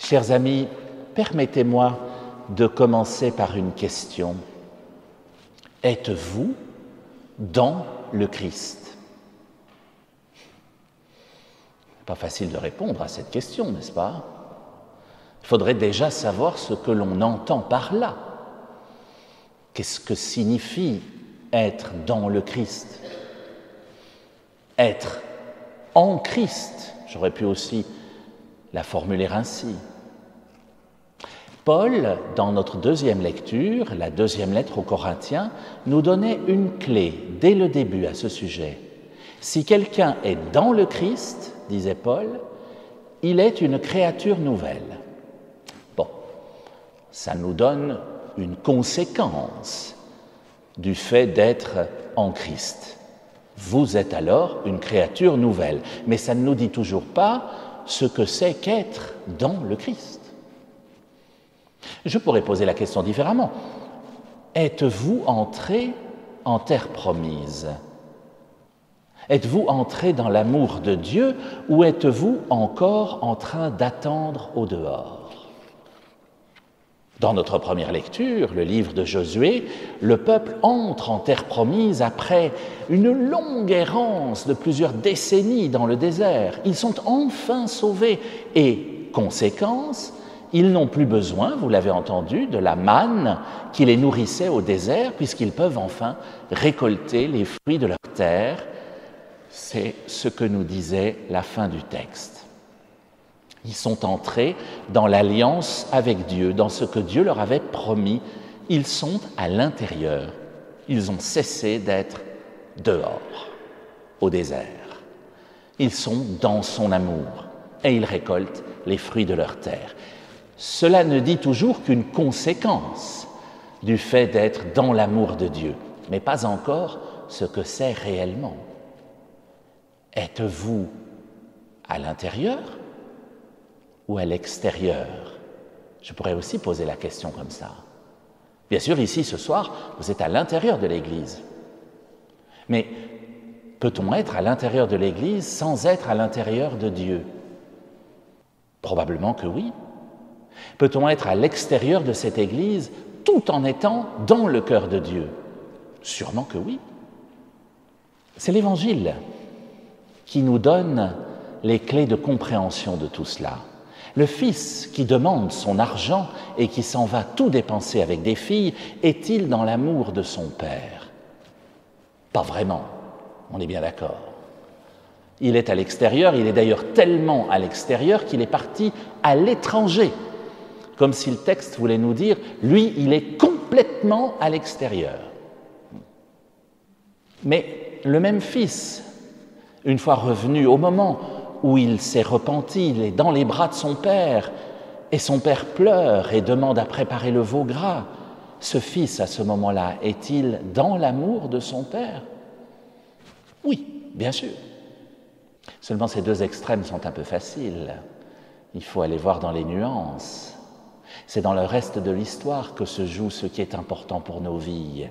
Chers amis, permettez-moi de commencer par une question. Êtes-vous dans le Christ? Pas facile de répondre à cette question, n'est-ce pas? Il faudrait déjà savoir ce que l'on entend par là. Qu'est-ce que signifie être dans le Christ? Être en Christ, j'aurais pu aussi la formuler ainsi. Paul, dans notre deuxième lecture, la deuxième lettre aux Corinthiens, nous donnait une clé dès le début à ce sujet. Si quelqu'un est dans le Christ, disait Paul, il est une créature nouvelle. Bon, ça nous donne une conséquence du fait d'être en Christ. Vous êtes alors une créature nouvelle, mais ça ne nous dit toujours pas ce que c'est qu'être dans le Christ. Je pourrais poser la question différemment. Êtes-vous entré en terre promise? Êtes-vous entré dans l'amour de Dieu ou êtes-vous encore en train d'attendre au dehors? Dans notre première lecture, le livre de Josué, le peuple entre en terre promise après une longue errance de plusieurs décennies dans le désert. Ils sont enfin sauvés et, conséquence, ils n'ont plus besoin, vous l'avez entendu, de la manne qui les nourrissait au désert, puisqu'ils peuvent enfin récolter les fruits de leur terre. C'est ce que nous disait la fin du texte. Ils sont entrés dans l'alliance avec Dieu, dans ce que Dieu leur avait promis. Ils sont à l'intérieur. Ils ont cessé d'être dehors, au désert. Ils sont dans son amour et ils récoltent les fruits de leur terre. Cela ne dit toujours qu'une conséquence du fait d'être dans l'amour de Dieu, mais pas encore ce que c'est réellement. Êtes-vous à l'intérieur ou à l'extérieur? Je pourrais aussi poser la question comme ça. Bien sûr, ici, ce soir, vous êtes à l'intérieur de l'Église. Mais peut-on être à l'intérieur de l'Église sans être à l'intérieur de Dieu? Probablement que oui. Peut-on être à l'extérieur de cette Église tout en étant dans le cœur de Dieu? Sûrement que oui. C'est l'Évangile qui nous donne les clés de compréhension de tout cela. Le fils qui demande son argent et qui s'en va tout dépenser avec des filles, est-il dans l'amour de son père? Pas vraiment, on est bien d'accord. Il est à l'extérieur, il est d'ailleurs tellement à l'extérieur qu'il est parti à l'étranger, comme si le texte voulait nous dire, lui, il est complètement à l'extérieur. Mais le même fils, une fois revenu, au moment où il s'est repenti, il est dans les bras de son père, et son père pleure et demande à préparer le veau gras. Ce fils, à ce moment-là, est-il dans l'amour de son père? Oui, bien sûr. Seulement, ces deux extrêmes sont un peu faciles. Il faut aller voir dans les nuances. C'est dans le reste de l'histoire que se joue ce qui est important pour nos vies.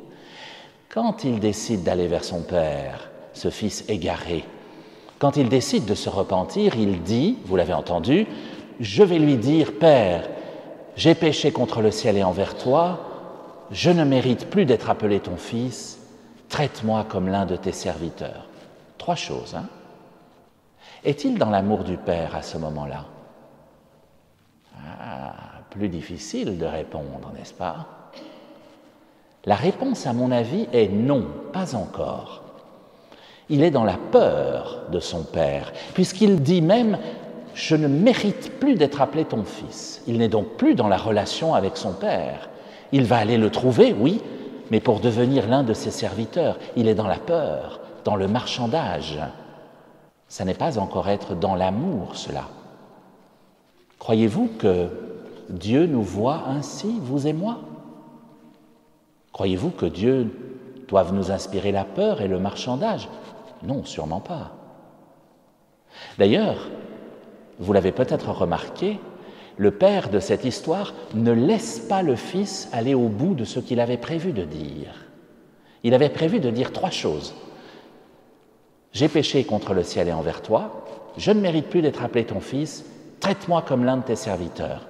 Quand il décide d'aller vers son père, ce fils égaré, quand il décide de se repentir, il dit, vous l'avez entendu, « Je vais lui dire, Père, j'ai péché contre le ciel et envers toi, je ne mérite plus d'être appelé ton fils, traite-moi comme l'un de tes serviteurs. » Trois choses, hein? Est-il dans l'amour du Père à ce moment-là? Plus difficile de répondre, n'est-ce pas? La réponse, à mon avis, est non, pas encore. Il est dans la peur de son Père, puisqu'il dit même « Je ne mérite plus d'être appelé ton fils ». Il n'est donc plus dans la relation avec son Père. Il va aller le trouver, oui, mais pour devenir l'un de ses serviteurs. Il est dans la peur, dans le marchandage. Ça n'est pas encore être dans l'amour, cela. Croyez-vous que Dieu nous voit ainsi, vous et moi? Croyez-vous que Dieu doive nous inspirer la peur et le marchandage? Non, sûrement pas. D'ailleurs, vous l'avez peut-être remarqué, le père de cette histoire ne laisse pas le fils aller au bout de ce qu'il avait prévu de dire. Il avait prévu de dire trois choses. J'ai péché contre le ciel et envers toi, je ne mérite plus d'être appelé ton fils, traite-moi comme l'un de tes serviteurs.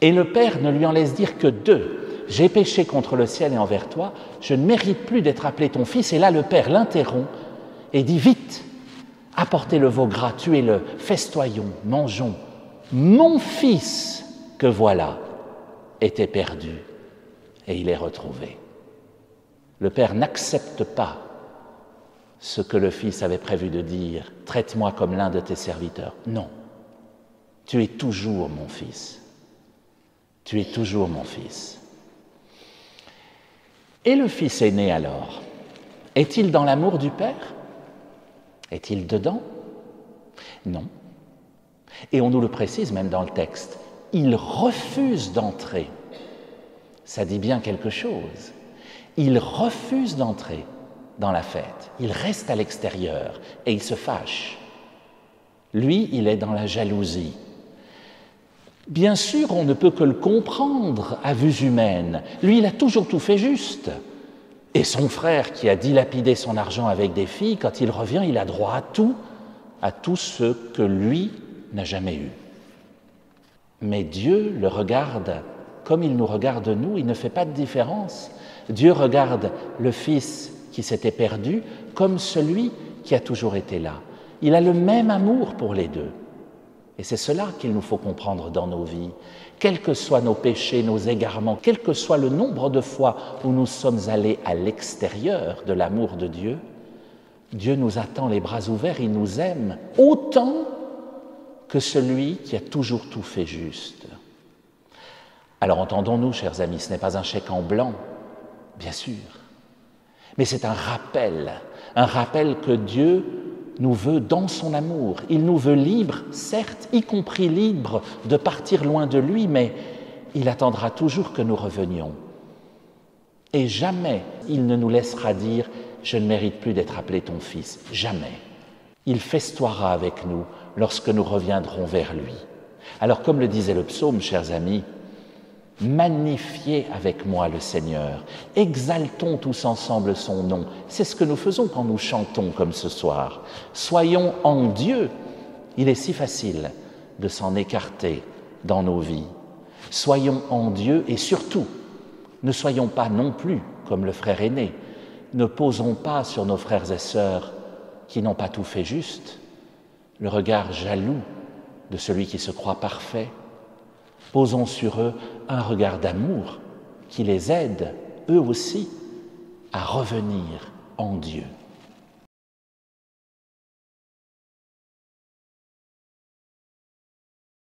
Et le père ne lui en laisse dire que deux. J'ai péché contre le ciel et envers toi, je ne mérite plus d'être appelé ton fils. Et là, le père l'interrompt et dit, vite, apportez le veau gras, tuez-le, festoyons, mangeons. Mon fils que voilà était perdu et il est retrouvé. Le père n'accepte pas ce que le fils avait prévu de dire, traite-moi comme l'un de tes serviteurs. Non, tu es toujours mon fils. Tu es toujours mon fils. Et le fils aîné alors, est-il dans l'amour du père? Est-il dedans? Non. Et on nous le précise même dans le texte, il refuse d'entrer. Ça dit bien quelque chose. Il refuse d'entrer dans la fête. Il reste à l'extérieur et il se fâche. Lui, il est dans la jalousie. Bien sûr, on ne peut que le comprendre à vue humaine. Lui, il a toujours tout fait juste. Et son frère, qui a dilapidé son argent avec des filles, quand il revient, il a droit à tout ce que lui n'a jamais eu. Mais Dieu le regarde comme il nous regarde nous, il ne fait pas de différence. Dieu regarde le fils qui s'était perdu comme celui qui a toujours été là. Il a le même amour pour les deux. Et c'est cela qu'il nous faut comprendre dans nos vies. Quels que soient nos péchés, nos égarements, quel que soit le nombre de fois où nous sommes allés à l'extérieur de l'amour de Dieu, Dieu nous attend les bras ouverts, il nous aime autant que celui qui a toujours tout fait juste. Alors entendons-nous, chers amis, ce n'est pas un chèque en blanc, bien sûr, mais c'est un rappel que Dieu nous veut dans son amour. Il nous veut libres, certes, y compris libres de partir loin de lui, mais il attendra toujours que nous revenions. Et jamais il ne nous laissera dire « je ne mérite plus d'être appelé ton fils ». Jamais. Il festoiera avec nous lorsque nous reviendrons vers lui. Alors comme le disait le psaume, chers amis, magnifiez avec moi le Seigneur, exaltons tous ensemble son nom. C'est ce que nous faisons quand nous chantons comme ce soir. Soyons en Dieu. Il est si facile de s'en écarter dans nos vies. Soyons en Dieu et surtout, ne soyons pas non plus comme le frère aîné. Ne posons pas sur nos frères et sœurs qui n'ont pas tout fait juste le regard jaloux de celui qui se croit parfait. Posons sur eux un regard d'amour qui les aide, eux aussi, à revenir en Dieu.